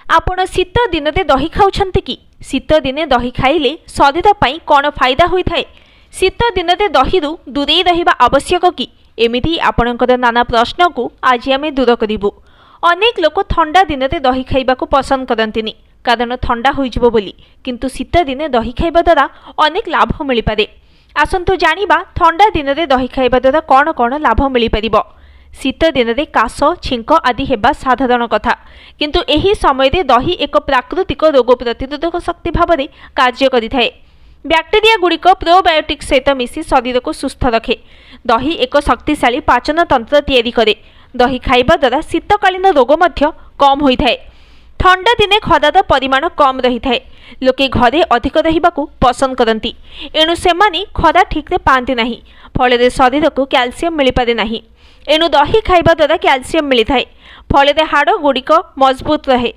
आपण शीत दिन दही खाऊछंती कि शीत दिने दही खाइले शरीर पाई कौन फायदा होता है। शीत दिन दही दूरे रहिबा आवश्यक कि एमिति आपणकर नाना प्रश्न को आज आम दूर करूँ। अनेक लोक ठंडा दिन दही खाइबा को पसंद करती कारण ठंडा होइजिबो बोली, किंतु शीत दिने दही खाइबा द्वारा अनेक लाभ मिल पारे। आसंतु जानिबा ठंडा दिन दही खाइबा द्वारा कौन कौन लाभ मिल पारिबो। शीत दिन में काश छिंक आदि हेबा साधारण कथा, किंतु एही समय रे दही एक प्राकृतिक रोग प्रतिरोधक शक्ति भाव में कार्य करिथाए। बैक्टेरिया गुड़िक प्रोबायोटिक सहित मिसी शरीर को सुस्थ रखे। दही एक शक्तिशाली पाचन तंत्र तैयारी करे। दही खाइबा द्वारा शीतकालीन रोग मध्य कम होइथाए। ठंडा दिने खरार परिमाण कम रही थाए। लोके घरे अधिक रहिबाकू पसंद करती, एणु सेमानी खरा ठीक रे पाती नाही, फल शरीर को कैल्शियम मिल पारे नाही। एणु दही खाइबा द्वारा कैल्शियम मिलता है, फल हाड़ गुड़िक मजबूत रहे।